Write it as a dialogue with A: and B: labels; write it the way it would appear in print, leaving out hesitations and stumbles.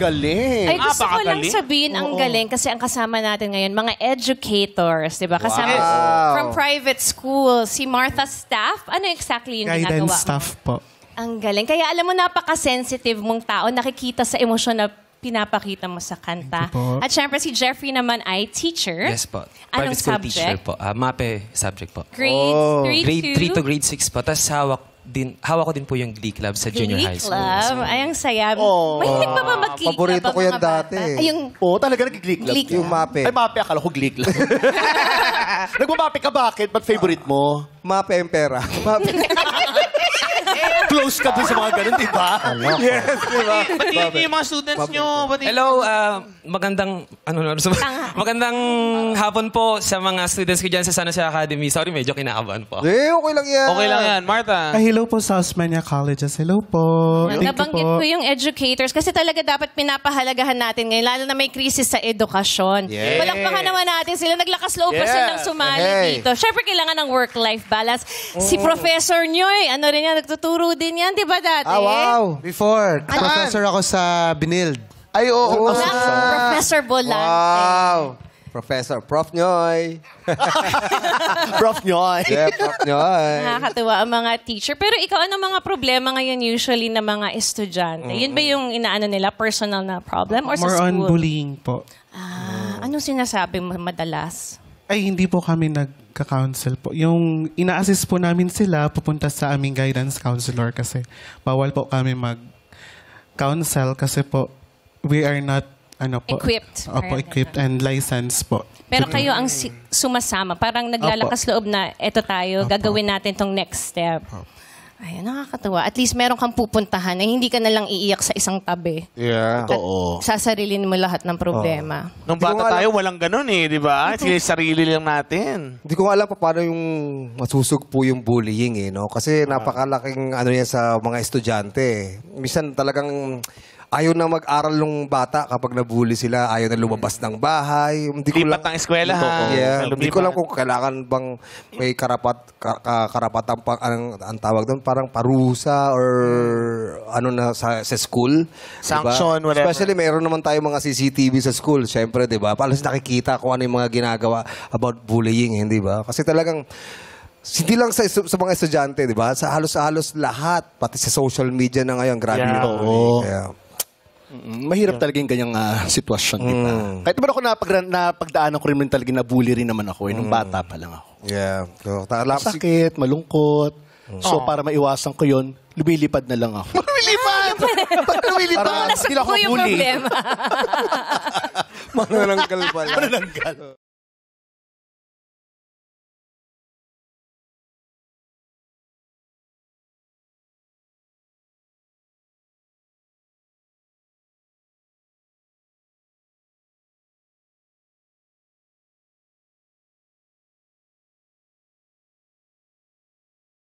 A: Galing.
B: Ay, gusto ko lang
C: Napakagaling.
B: sabihin ang galing kasi ang kasama natin ngayon, mga educators, di ba? Kasama from private school, si Martha Staff. Ano exactly yung ginagawa
D: Guidance staff po.
B: Ang galing. Kaya alam mo, napaka-sensitive mong tao, nakikita sa emosyon na pinapakita mo sa kanta.
D: Thank you po.
B: At syempre, si Jeffrey naman ay teacher.
E: Yes po.
B: Anong
E: Private school
B: subject?
E: teacher po. MAPE subject po.
B: Grades 3
E: Grade 3 to grade 6 po. Tapos hawak ko din po yung Glee Club sa junior high school.
B: Club. Ay, ang saya. Mahilig pa ba mag-Glee Club?
F: Paborito
B: ang
F: ko yan
B: mga bata?
F: dati.
B: Ay, yung
A: Oo, talaga nag-Glee Club.
B: Glee Club.
F: Yung MAPE.
A: Ay, mape. Akala ko Glee Club. Nagmamape ka bakit? Ba't favorite mo?
F: MAPE yung pera. MAPE.
A: Close ka dun sa mga ganun, di ba?
F: Yes, di ba?
C: Batiin niyo yung mga students nyo.
E: Hello, magandang hapon po sa mga students ko dyan sa San Jose Academy. Sorry, medyo kinakabahan po.
F: Okay lang yan.
C: Okay lang yan. Martha.
D: Hello po sa Osmania Colleges. Hello po. Thank you
B: Nabanggit
D: po.
B: ko yung educators kasi talaga dapat pinapahalagahan natin ngayon, lalo na may krisis sa edukasyon.
F: Yes.
B: Palakpakan naman natin sila. Naglakas loob pa
A: Yes.
B: silang sumali
F: Hey.
B: dito. Siyempre, kailangan ng work-life balance. Si Professor Nyoy, ano rin yan, nagtuturo din yan, di ba dati?
F: Wow.
G: Before, professor ako sa Binild.
A: Ay, oo.
B: Professor Bolante.
F: Wow. Professor. Prof. Nyoy.
A: Prof. Nyoy.
F: Yeah, Prof. Nyoy.
B: Nakakatuwa ang mga teacher. Pero ikaw, ano mga problema ngayon usually ng mga estudyante? Yun ba yung inaano nila, personal na problem? Or
D: More
B: sa
D: on
B: school?
D: bullying po.
B: Anong sinasabi mo madalas?
D: Ay, hindi po kami nagka-counsel po. Yung ina-assist po namin sila, pupunta sa aming guidance counselor kasi bawal po kami mag-counsel kasi po we are not
B: Equipped.
D: Opo, equipped and licensed po.
B: Pero kayo ang sumasama. Parang naglalakas loob na eto tayo, gagawin natin tong next step. Ay, nakakatuwa. At least meron kang pupuntahan na hindi ka na lang iiyak sa isang tabi.
F: Yeah.
B: At sasarilin mo lahat ng problema.
C: Nung bata tayo, walang ganun eh, di ba? Sarili lang natin.
F: Hindi ko alam pa paano yung masusugpo yung bullying eh, no? Kasi napakalaking ano yan sa mga estudyante eh. Minsan talagang ayaw na mag-aral ng bata kapag nabully sila, ayaw na lumabas ng bahay. Hindi ko
C: Lipat
F: lang
C: ng eskwelahan.
F: Yeah,
C: Lumipat.
F: hindi ko lang kung kailangan bang may karapatan pang ang tawag doon, parang parusa or ano na sa school.
C: Sanction,
F: diba?
C: whatever.
F: Especially mayroon naman tayo mga CCTV sa school, syempre, 'di ba? Para nakikita kung ano yung mga ginagawa about bullying, hindi ba? Kasi talagang hindi lang sa mga estudyante, 'di ba? Sa halos lahat, pati sa social media na ngayon, grabe
C: Yeah.
F: yung
A: Oo.
F: yeah.
A: Mahirap talaga yung ganyang sitwasyon, di ba? Kahit naman ako napagdaanan ko rin talaga na-bully rin naman ako nung bata pa lang ako.
F: Yeah. So,
A: Sakit, malungkot. So, para maiwasan ko yun, lumilipad na lang ako. Lumilipad! Ba't lumilipad? Para hindi lang ako
B: Nasakto yung
A: bully.
B: problema.
F: manananggal pala.
A: Manananggal.